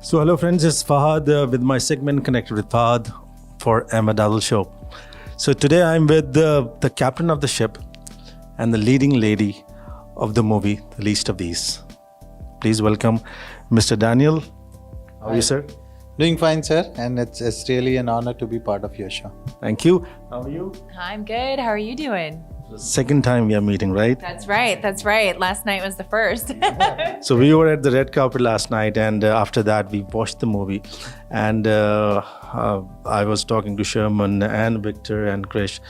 So hello friends, it's Fahad with my segment Connected with Fahad for Amber Dazzle Show. So today I'm with the captain of the ship and the leading lady of the movie, The Least of These. Please welcome Mr. Daniel. How are you, sir? Doing fine, sir, and it's really an honor to be part of your show. Thank you. How are you? I'm good. How are you doing? Second time we are meeting, right? That's right. Last night was the first. So we were at the red carpet last night, and after that we watched the movie. And I was talking to Sherman and Victor and Krish.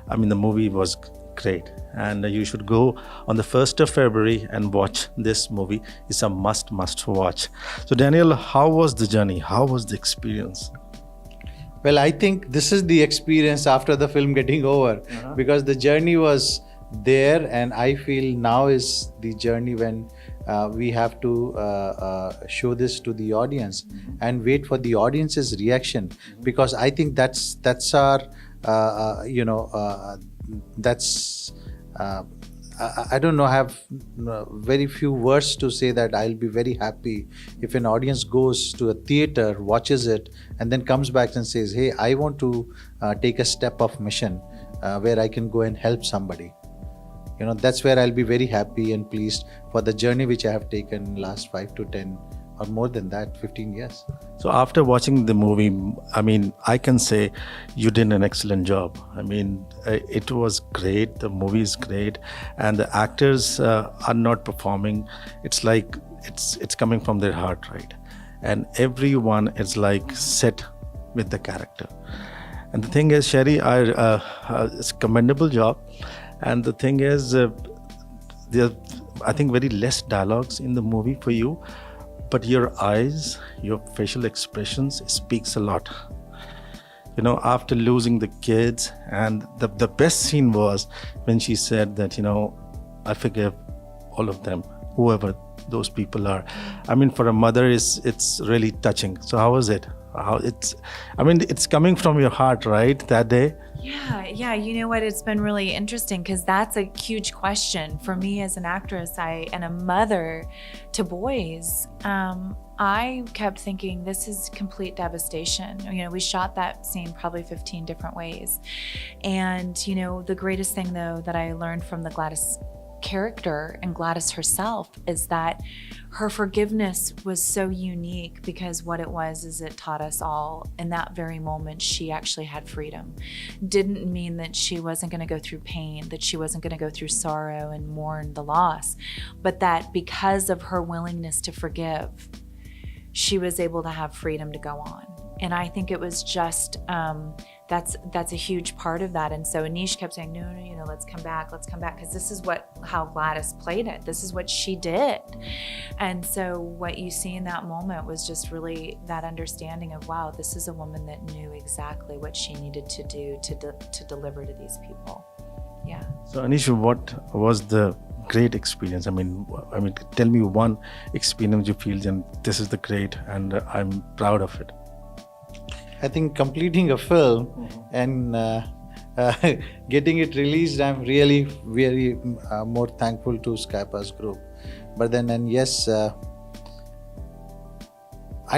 I mean, the movie was great, and you should go on the 1st of February and watch this movie. It's a must watch. So Daniel, how was the journey? How was the experience? Well, I think this is the experience after the film getting over, because the journey was there, and I feel now is the journey when we have to show this to the audience and wait for the audience's reaction, because I think that's our that's I don't know, I have very few words to say that I'll be very happy if an audience goes to a theater, watches it, and then comes back and says, hey, I want to take a step of mission where I can go and help somebody. You know, that's where I'll be very happy and pleased for the journey which I have taken last 5 to 10 or more than that, 15 years. So after watching the movie, I mean, I can say you did an excellent job. I mean, it was great. The movie is great, and the actors are not performing. It's like it's coming from their heart, right? And everyone is like set with the character. And the thing is, Sherry, it's a commendable job. And the thing is, there are, I think, very less dialogues in the movie for you. But your eyes, your facial expressions speaks a lot. You know, after losing the kids, and the best scene was when she said that, you know, I forgive all of them, whoever those people are. I mean, for a mother, it's really touching. So how was it? It's coming from your heart, right, that day? Yeah. You know what? It's been really interesting because that's a huge question for me as an actress and a mother to boys. I kept thinking this is complete devastation. You know, we shot that scene probably 15 different ways. And, you know, the greatest thing though that I learned from the Gladys character and Gladys herself is that her forgiveness was so unique, because what it was is it taught us all in that very moment she actually had freedom. Didn't mean that she wasn't going to go through pain, that she wasn't going to go through sorrow and mourn the loss, but that because of her willingness to forgive, she was able to have freedom to go on. And I think it was just that's a huge part of that. And so Anish kept saying, no, you know, let's come back, because this is how Gladys played it. This is what she did. And so what you see in that moment was just really that understanding of, wow, this is a woman that knew exactly what she needed to do to deliver to these people. Yeah. So Anish, what was the great experience? I mean, tell me one experience you feel, and this is the great, and I'm proud of it. I think completing a film and getting it released, I'm really very more thankful to Skypass Group. But then, and yes, I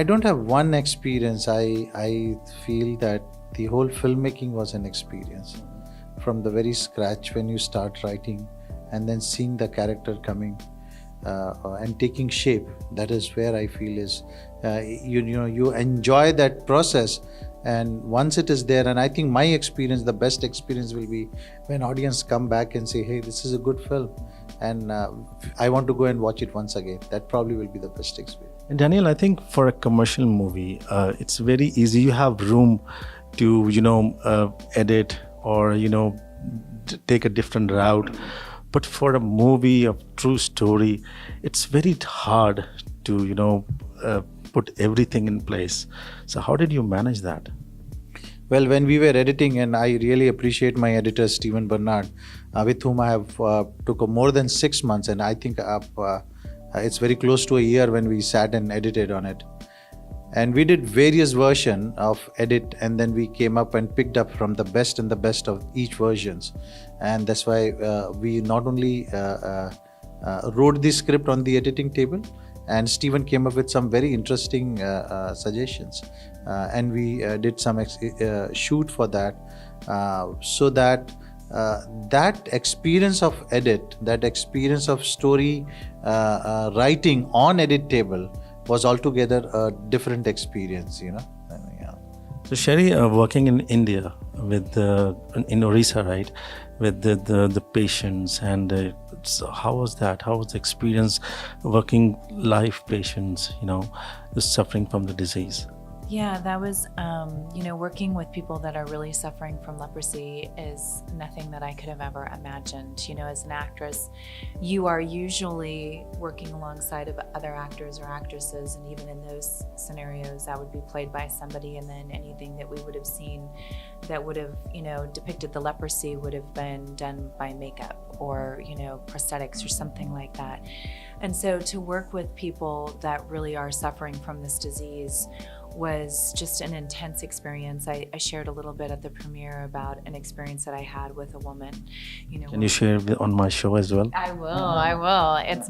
don't have one experience. I feel that the whole filmmaking was an experience. From the very scratch, when you start writing and then seeing the character coming and taking shape, that is where I feel is you enjoy that process, and once it is there, and I think my experience, the best experience will be when audience come back and say, hey, this is a good film, and I want to go and watch it once again. That probably will be the best experience. And Daniel, I think for a commercial movie, it's very easy. You have room to edit or take a different route. But for a movie of true story, it's very hard to put everything in place. So how did you manage that? Well, when we were editing, and I really appreciate my editor Stephen Bernard, with whom I have took more than 6 months, and I think it's very close to a year when we sat and edited on it. And we did various versions of edit, and then we came up and picked up from the best and the best of each versions. And that's why we not only wrote the script on the editing table, and Stephen came up with some very interesting suggestions, and we did some shoot for that, so that that experience of edit, that experience of story writing on edit table was altogether a different experience, you know. Yeah. So Sherry, working in India with in Orissa, right, with the patients, and so how was that? How was the experience working live patients, you know, suffering from the disease? Yeah, that was, working with people that are really suffering from leprosy is nothing that I could have ever imagined. You know, as an actress, you are usually working alongside of other actors or actresses, and even in those scenarios, that would be played by somebody, and then anything that we would have seen that would have, depicted the leprosy would have been done by makeup or, prosthetics or something like that. And so to work with people that really are suffering from this disease was just an intense experience. I shared a little bit at the premiere about an experience that I had with a woman. Can you share on my show as well? I will. It's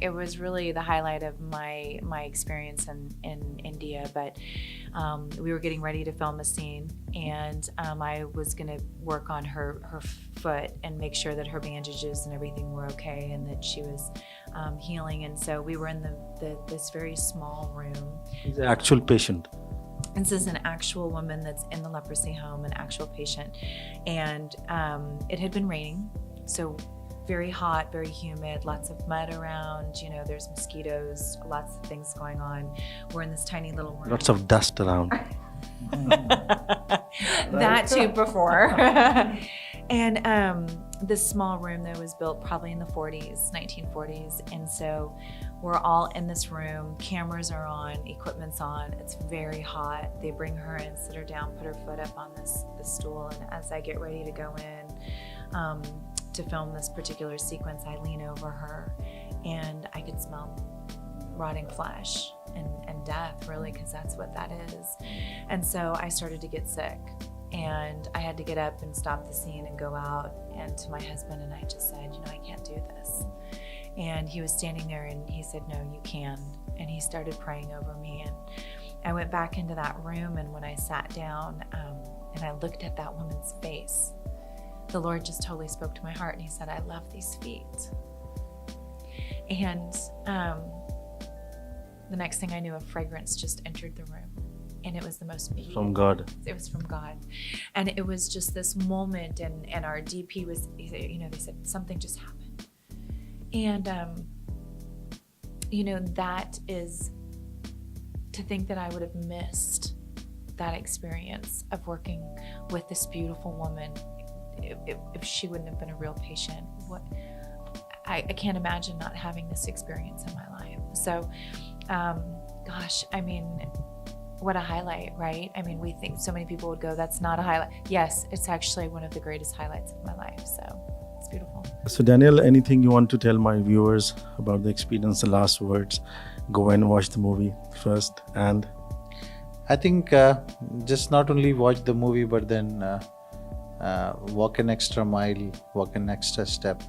it was really the highlight of my experience in India. But we were getting ready to film a scene, and I was going to work on her foot and make sure that her bandages and everything were okay, and that she was healing. And so we were in this very small room. He's an actual patient. This is an actual woman that's in the leprosy home, an actual patient. And it had been raining, so very hot, very humid, lots of mud around, there's mosquitoes, lots of things going on. We're in this tiny little room. Lots of dust around. That too before. And this small room that was built probably in the 1940s. And so we're all in this room, cameras are on, equipment's on, it's very hot. They bring her in, sit her down, put her foot up on this stool. And as I get ready to go in to film this particular sequence, I lean over her and I could smell rotting flesh and death, really, because that's what that is. And so I started to get sick. And I had to get up and stop the scene and go out, and to my husband, and I just said, I can't do this. And he was standing there and he said, no, you can. And he started praying over me. And I went back into that room, and when I sat down and I looked at that woman's face, the Lord just totally spoke to my heart, and he said, I love these feet. And the next thing I knew, a fragrance just entered the room. And it was the most beautiful. From God. It was from God. And it was just this moment, and our DP was, they said, something just happened. And, that is, to think that I would have missed that experience of working with this beautiful woman if she wouldn't have been a real patient. I can't imagine not having this experience in my life. So, what a highlight, right? We think so many people would go, that's not a highlight. Yes, it's actually one of the greatest highlights of my life. So it's beautiful. So Daniel, anything you want to tell my viewers about the experience, the last words? Go and watch the movie first. And I think just not only watch the movie, but then walk an extra mile, walk an extra step,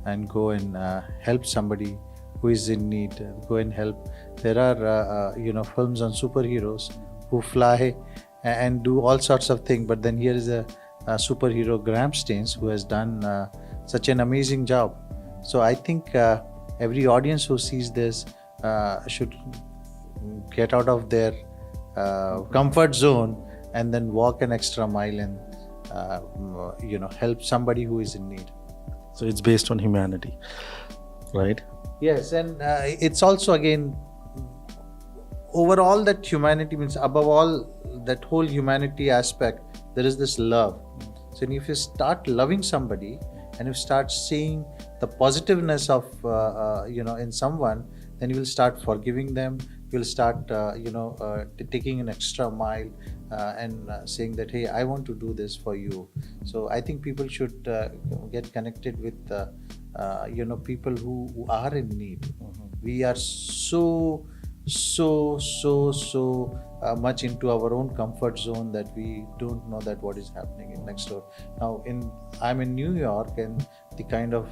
and go and help somebody who is in need. Go and help. There are films on superheroes who fly and do all sorts of things, but then here is a superhero, Graham Staines, who has done such an amazing job. So I think every audience who sees this should get out of their comfort zone and then walk an extra mile and help somebody who is in need. So it's based on humanity, right? Yes, and it's also, again, overall, that humanity means, above all, that whole humanity aspect, there is this love. So if you start loving somebody and you start seeing the positiveness of in someone, then you will start forgiving them. You will start taking an extra mile and saying that, hey, I want to do this for you. So I think people should get connected with people who are in need. We are so much into our own comfort zone that we don't know that what is happening in next door. Now I'm in New York, and the kind of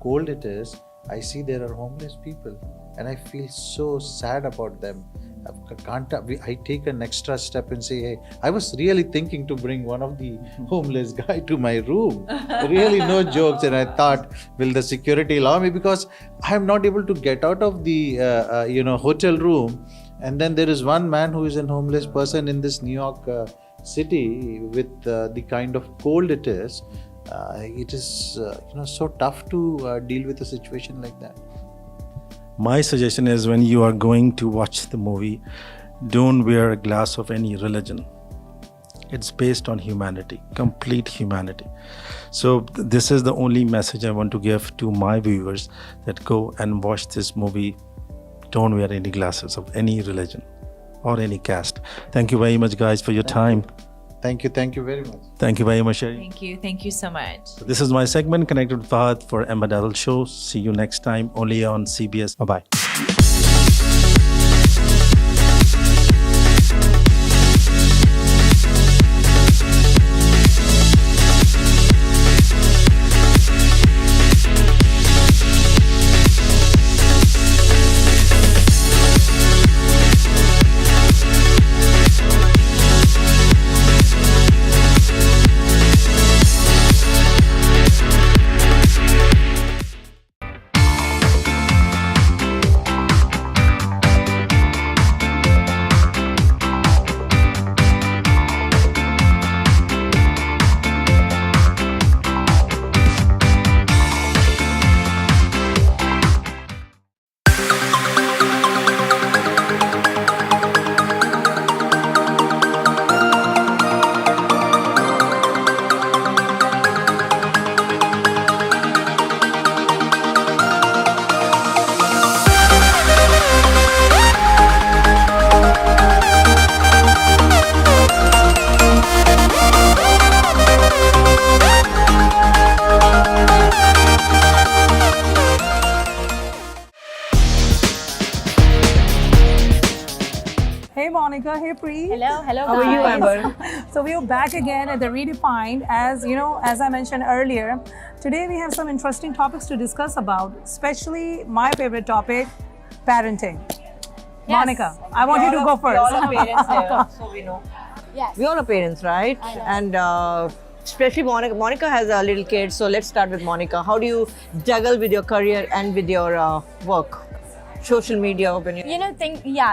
cold it is, I see there are homeless people, and I feel so sad about them. I take an extra step and say, hey, I was really thinking to bring one of the homeless guy to my room. Really, no jokes. And I thought, will the security allow me? Because I'm not able to get out of the hotel room. And then there is one man who is a homeless person in this New York city with the kind of cold it is. It is so tough to deal with a situation like that. My suggestion is, when you are going to watch the movie, don't wear a glass of any religion. It's based on humanity, complete humanity. So this is the only message I want to give to my viewers, that go and watch this movie. Don't wear any glasses of any religion or any caste. Thank you very much, guys, for your time. Thank you very much. Thank you very much, Sherry. Thank you so much. This is my segment, Connected with Fahad, for Amber Dazzle Show. See you next time, only on CBS. Bye-bye. Hey Monica, hey Pri. Hello, How are you, guys. Amber? So we are back again at the Redefined. As you know, as I mentioned earlier, today we have some interesting topics to discuss about, especially my favorite topic, parenting. Yes. Monica, I want you to go first. We all are parents here, so we know. Yes. We all are parents, right? I know. And especially Monica. Monica has a little kid, so let's start with Monica. How do you juggle with your career and with your work? Social media, when you...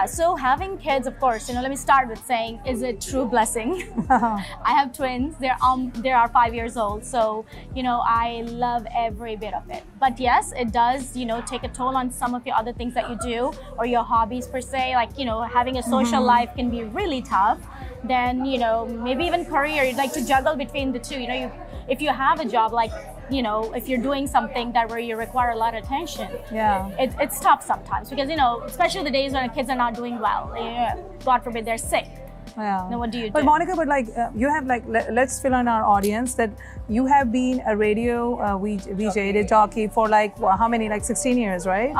So having kids, of course, let me start with saying, is a true blessing. I have twins. They are 5 years old. So, I love every bit of it. But yes, it does, take a toll on some of your other things that you do or your hobbies per se. Like, having a social life can be really tough. Then, maybe even career, you'd like to juggle between the two. If you have a job like, if you're doing something where you require a lot of attention, it's tough sometimes because, especially the days when kids are not doing well, God forbid they're sick. Yeah. Then what do you do? But Monica, you have let's fill in our audience that you have been a radio VJ jockey for how many, 16 years, right?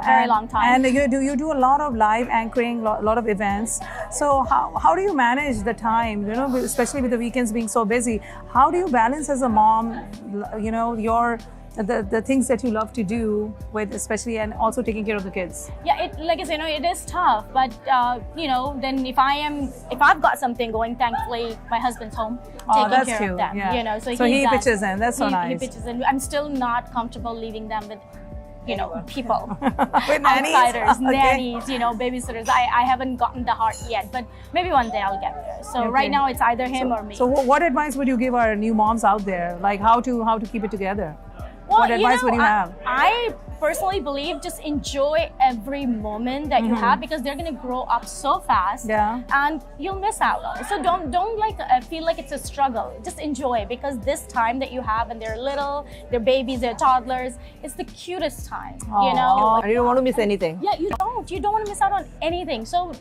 Very long time. And you do a lot of live anchoring, a lot of events. So how do you manage the time, especially with the weekends being so busy? How do you balance as a mom, the things that you love to do with, especially, and also taking care of the kids? Yeah, like I say, it is tough, but then if I've got something going, thankfully my husband's home taking care of them. Yeah. So he pitches in. That's so nice. He pitches in. I'm still not comfortable leaving them with people, with nannies? outsiders, Okay. nannies, babysitters. I haven't gotten the heart yet, but maybe one day I'll get there. So right now it's either him or me. So what advice would you give our new moms out there, how to keep it together? Well, what advice would you have? I personally believe just enjoy every moment that you have because they're gonna grow up so fast, and you'll miss out on it. So don't feel like it's a struggle. Just enjoy, because this time that you have, and they're little, they're babies, they're toddlers, it's the cutest time. And you don't want to miss anything. Yeah, you don't want to miss out on anything. So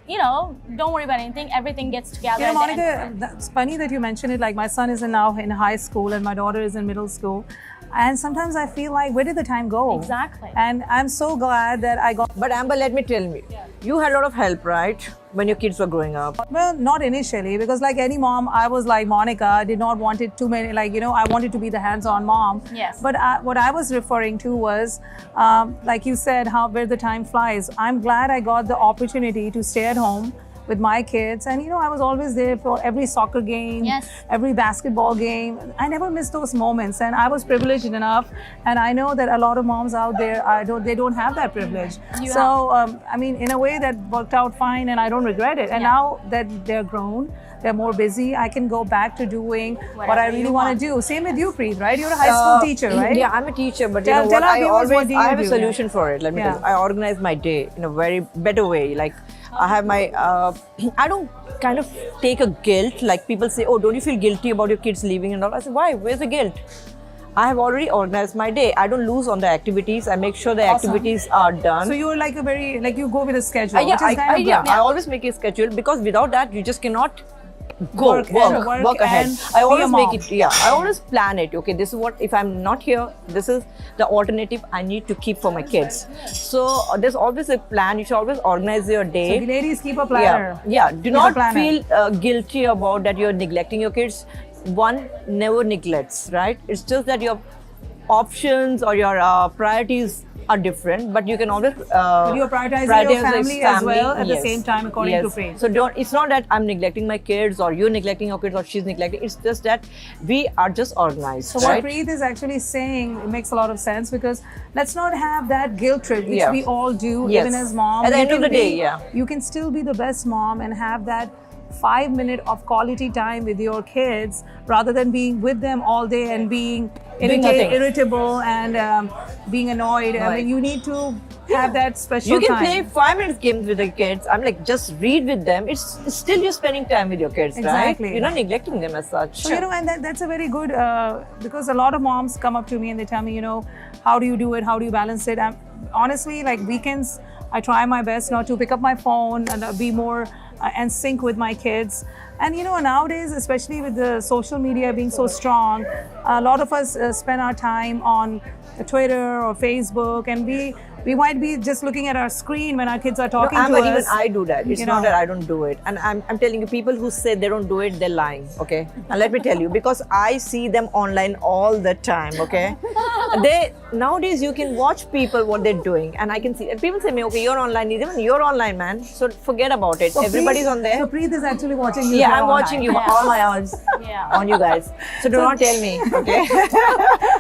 don't worry about anything. Everything gets together. Monica, it's funny that you mentioned it. My son is now in high school and my daughter is in middle school. And sometimes I feel like, where did the time go? Exactly. And I'm so glad that I got... But Amber, let me tell you, you had a lot of help, right? when your kids were growing up? Well, not initially, because like any mom, I was like Monica. I did not want it too many, like, I wanted to be the hands-on mom. Yes. But what I was referring to was, like you said, where the time flies. I'm glad I got the opportunity to stay at home with my kids, and I was always there for every soccer game, Yes. every basketball game. I never missed those moments, and I was privileged enough, and I know that a lot of moms out there, they don't have that privilege. I mean, in a way that worked out fine, and I don't regret it. And now that they're grown, they're more busy, I can go back to doing what I really want to do. Same with you, Preet, right? You're a high school teacher, right? Yeah, I'm a teacher, but Tell you know what? our viewers, what do you I have a do? solution for it. Let me tell you. I organize my day in a very better way. Like I have my, I don't kind of take a guilt. Like people say, oh, don't you feel guilty about your kids leaving and all? I say, why? Where's the guilt? I have already organized my day. I don't lose on the activities. I make sure the activities are done. So you're like you go with a schedule, Yeah, which is kind of good. I always make a schedule, because without that, you just cannot work ahead. and I be a always make mom. it, I always plan it. Okay, this is what, if I'm not here, this is the alternative I need to keep for my kids. So there's always a plan. You should always organize your day. So the ladies, keep a planner. Yeah. Do Keep a not planner. feel guilty about that you're neglecting your kids. One never neglects, right? It's just that your options or your priorities are different, but you can always But you're prioritizing your family as well at the same time, according to Preet. So it's not that I'm neglecting my kids or you're neglecting your kids or she's neglecting. It's just that we are just organized. So right? what Preet is actually saying, it makes a lot of sense, because let's not have that guilt trip, which we all do, Yes. even as moms. At the You end of can the day, be- You can still be the best mom and have that 5 minute of quality time with your kids, rather than being with them all day and being irritable and being annoyed. I mean, you need to have that special You can time. play 5 minutes games with the kids. I'm like, just read with them. It's still you're spending time with your kids, Exactly. right? You're not neglecting them as such. So, and that's a very good, because a lot of moms come up to me and they tell me, how do you do it? How do you balance it? Honestly, like weekends, I try my best not to pick up my phone and be more and sync with my kids. And nowadays, especially with the social media being so strong, a lot of us spend our time on Twitter or Facebook, and we might be just looking at our screen when our kids are talking to us. Even I do that. It's not that I don't do it. And I'm telling you, people who say they don't do it, they're lying, okay? And let me tell you, because I see them online all the time, okay? Nowadays, you can watch people, what they're doing, and I can see. And people say, okay, you're online. Even you're online, man. So forget about it. So Everybody's on there. So Preet is actually watching you. Yeah, from I'm online. watching you. All my eyes on you guys. So do not tell me, okay?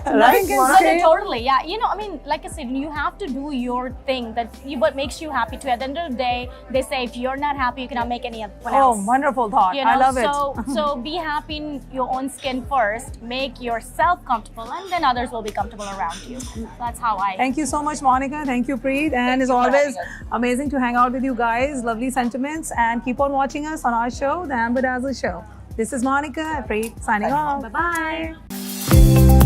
Nothing can No, say- totally. Yeah. I mean, like I said, you have to do your thing what makes you happy too. At the end of the day, they say if you're not happy, you cannot make anyone else. Oh, wonderful thought. I love it. So be happy in your own skin first. Make yourself comfortable, and then others will be comfortable around you. That's how I. Thank you so much, Monica. Thank you, Preet. And it's always amazing to hang out with you guys. Lovely sentiments. And keep on watching us on our show, The Amber Dazzle Show. This is Monica and Preet signing off. Bye-bye.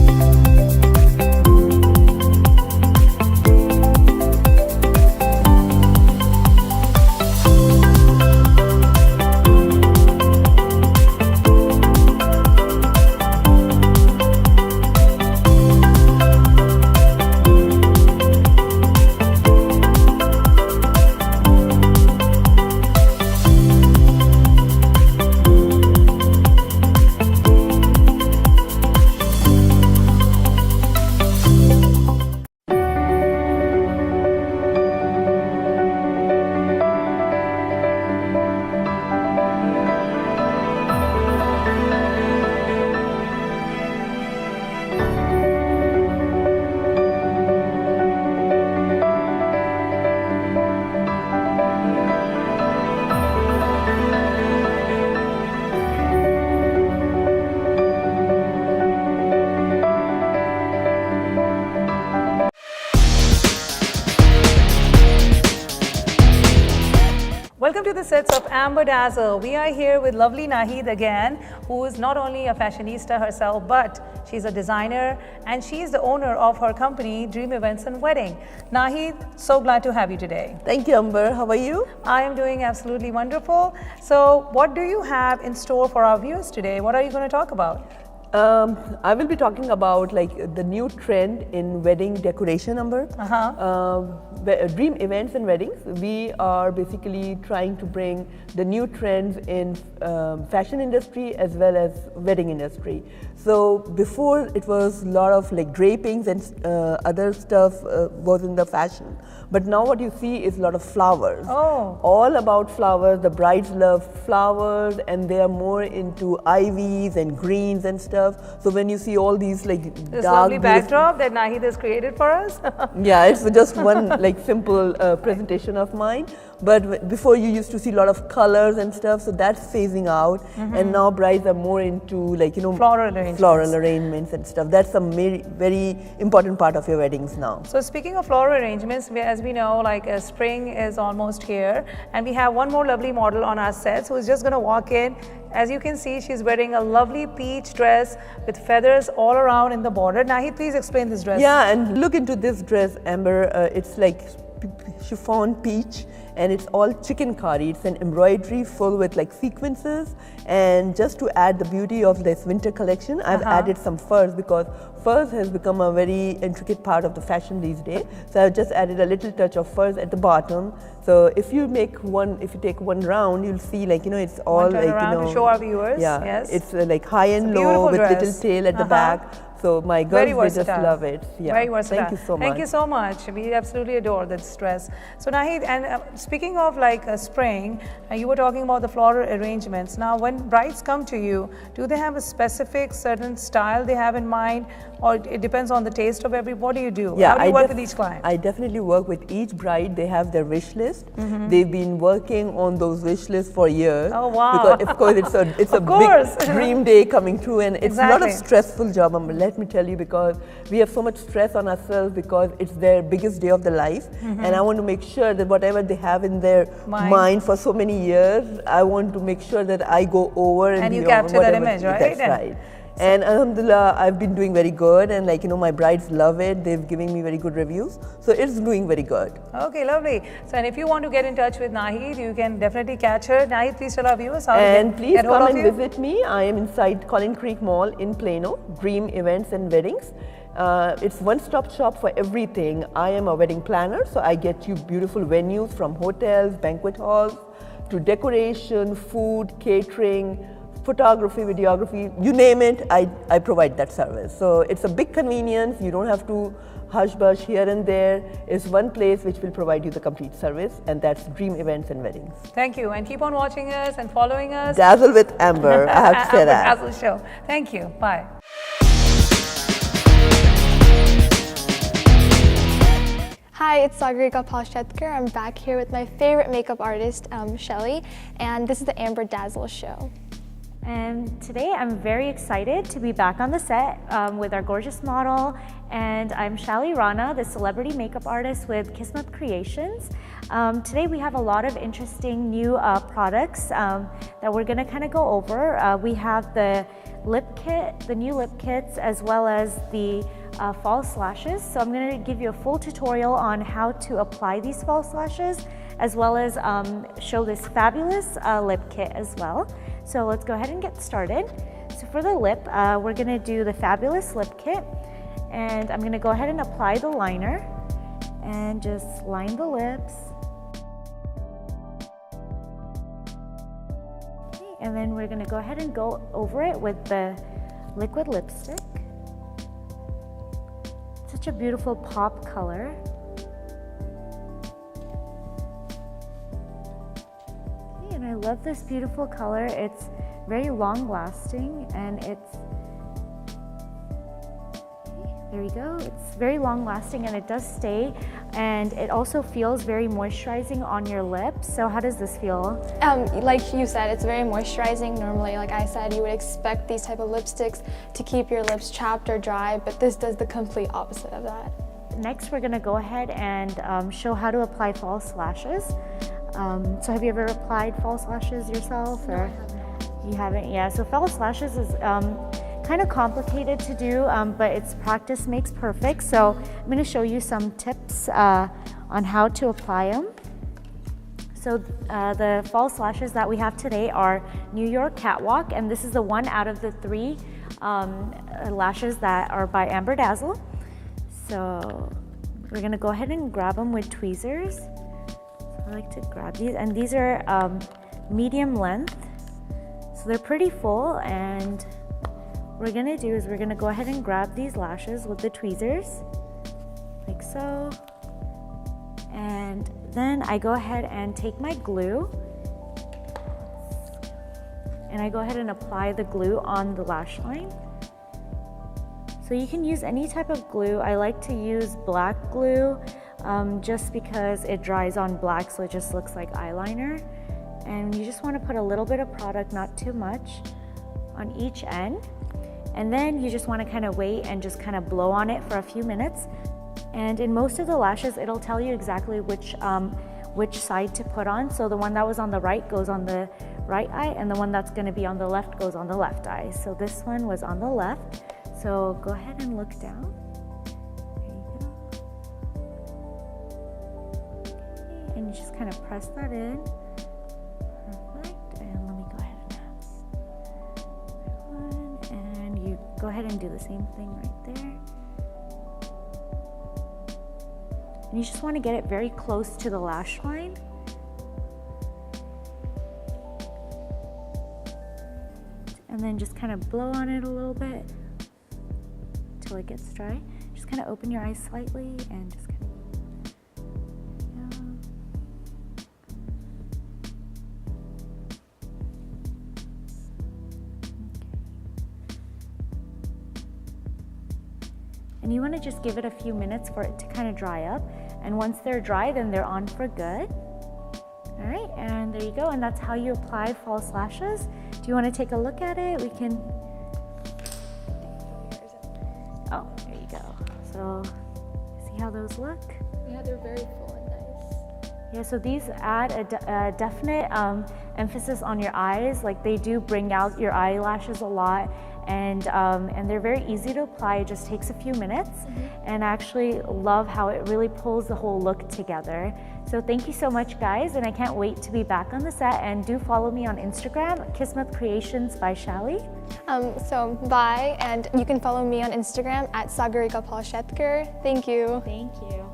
Welcome to the sets of Amber Dazzle. We are here with lovely Nahid again, who is not only a fashionista herself, but she's a designer and she's the owner of her company, Dream Events and Wedding. Nahid, so glad to have you today. Thank you, Amber. How are you? I am doing absolutely wonderful. So what do you have in store for our viewers today? What are you going to talk about? I will be talking about like the new trend in wedding decoration, Amber. Dream events and weddings. We are basically trying to bring the new trends in fashion industry as well as wedding industry. So before it was a lot of like drapings and other stuff was in the fashion. But now what you see is a lot of flowers. Oh. All about flowers. The brides love flowers and they are more into ivies and greens and stuff. So when you see all these like This dark, lovely backdrop that Nahid has created for us. yeah, it's just one like simple presentation of mine. But before you used to see a lot of colors and stuff, so that's phasing out. And now brides are more into like, you know, floral arrangements and stuff. That's a very important part of your weddings now. So speaking of floral arrangements, as we know, like spring is almost here, and we have one more lovely model on our set who is just going to walk in. As you can see, she's wearing a lovely peach dress with feathers all around in the border. Nahid, please explain this dress. Yeah, and look into this dress, Amber. It's like chiffon peach, and it's all chikankari. It's an embroidery full with like sequences, and just to add the beauty of this winter collection, I've added some furs because furs has become a very intricate part of the fashion these days. So I've just added a little touch of furs at the bottom. So if you take one round, you'll see like, you know, it's all like, you know, to show our viewers. Yeah, Yes. it's like high and low with little tail at the back. So my girls, they just love it. Yeah. Very versatile. Thank you so much. Thank you so much. We absolutely adore this dress. So Nahid, and speaking of like spring, you were talking about the floral arrangements. Now, when brides come to you, do they have a specific certain style they have in mind, or it depends on the taste of every? What do you do? Yeah, How do you work with each client? I definitely work with each bride. They have their wish list. They've been working on those wish lists for years. Oh wow! Because of course it's a big dream day coming true, and it's a lot of stressful job. Let me tell you, because we have so much stress on ourselves because it's their biggest day of their life, and I want to make sure that whatever they have in their mind for so many years, I want to make sure that I go over and you capture that image, right? That's right. And alhamdulillah, I've been doing very good, and like, you know, my brides love it. They've given me very good reviews, so it's doing very good. Okay, lovely. So, and if you want to get in touch with Nahid, you can definitely catch her. Nahid, please tell our viewers how and to please get hold come of and you. visit me. I am inside Collin Creek Mall in Plano, Dream Events and Weddings. It's one-stop shop for everything. I am a wedding planner, so I get you beautiful venues from hotels, banquet halls, to decoration, food, catering, photography, videography, you name it, I provide that service. So it's a big convenience. You don't have to hush-bush here and there. It's one place which will provide you the complete service, and that's Dream Events and Weddings. Thank you, and keep on watching us and following us. Dazzle with Amber, I have to say that. Amber Dazzle Show. Thank you. Bye. Hi, it's Sagarika Palshetkar. I'm back here with my favorite makeup artist, Shelly, and this is the Amber Dazzle Show. And today I'm very excited to be back on the set with our gorgeous model, and I'm Shelly Rana, the celebrity makeup artist with Kismet Creations. Today we have a lot of interesting new products that we're gonna kind of go over. We have the lip kit, the new lip kits, as well as the false lashes. So I'm gonna give you a full tutorial on how to apply these false lashes, as well as show this fabulous lip kit as well. So let's go ahead and get started. So for the lip, we're gonna do the fabulous lip kit, and I'm gonna go ahead and apply the liner and just line the lips. Okay, and then we're gonna go ahead and go over it with the liquid lipstick. Such a beautiful pop color. And I love this beautiful color. It's very long lasting, and there we go. It's very long lasting, and it does stay, and it also feels very moisturizing on your lips. So how does this feel? Like you said, it's very moisturizing. Normally, like I said, you would expect these type of lipsticks to keep your lips chapped or dry, but this does the complete opposite of that. Next, we're gonna go ahead and show how to apply false lashes. So have you ever applied false lashes yourself? Or? No, I haven't. You haven't? Yeah, so false lashes is kind of complicated to do, but it's practice makes perfect. So I'm going to show you some tips on how to apply them. So the false lashes that we have today are New York Catwalk, and this is the one out of the 3 lashes that are by Amber Dazzle. So we're gonna go ahead and grab them with tweezers. So I like to grab these, and these are medium length. So they're pretty full, and what we're gonna do is we're gonna go ahead and grab these lashes with the tweezers, like so. And then I go ahead and take my glue, and I go ahead and apply the glue on the lash line. So you can use any type of glue. I like to use black glue just because it dries on black, so it just looks like eyeliner. And you just want to put a little bit of product, not too much, on each end. And then you just want to kind of wait and just kind of blow on it for a few minutes. And in most of the lashes, it'll tell you exactly which side to put on. So the one that was on the right goes on the right eye, and the one that's going to be on the left goes on the left eye. So this one was on the left. So go ahead and look down. There you go. Okay, and you just kind of press that in. Perfect. And let me go ahead and you go ahead and do the same thing right there. And you just want to get it very close to the lash line. And then just kind of blow on it a little bit until it gets dry. Just kind of open your eyes slightly and just kind of, and you want to just give it a few minutes for it to kind of dry up. And once they're dry, then they're on for good. All right, and there you go. And that's how you apply false lashes. Do you want to take a look at it? We can. Oh, there you go. So, see how those look? Yeah, they're very full and nice. Yeah, so these add a definite emphasis on your eyes. Like, they do bring out your eyelashes a lot. And they're very easy to apply. It just takes a few minutes. And I actually love how it really pulls the whole look together. So thank you so much, guys, and I can't wait to be back on the set. And do follow me on Instagram, Kismet Creations by Shally. So bye, and you can follow me on Instagram at Sagarika Palshetkar. Thank you. Thank you.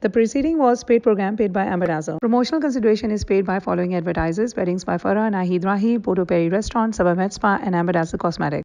The preceding was paid program paid by Amber Dazzle. Promotional consideration is paid by following advertisers: Weddings by Farah, Nahid Rahi, Bodo Peri Restaurant, Sabah Med Spa, and Amber Dazzle Cosmetics.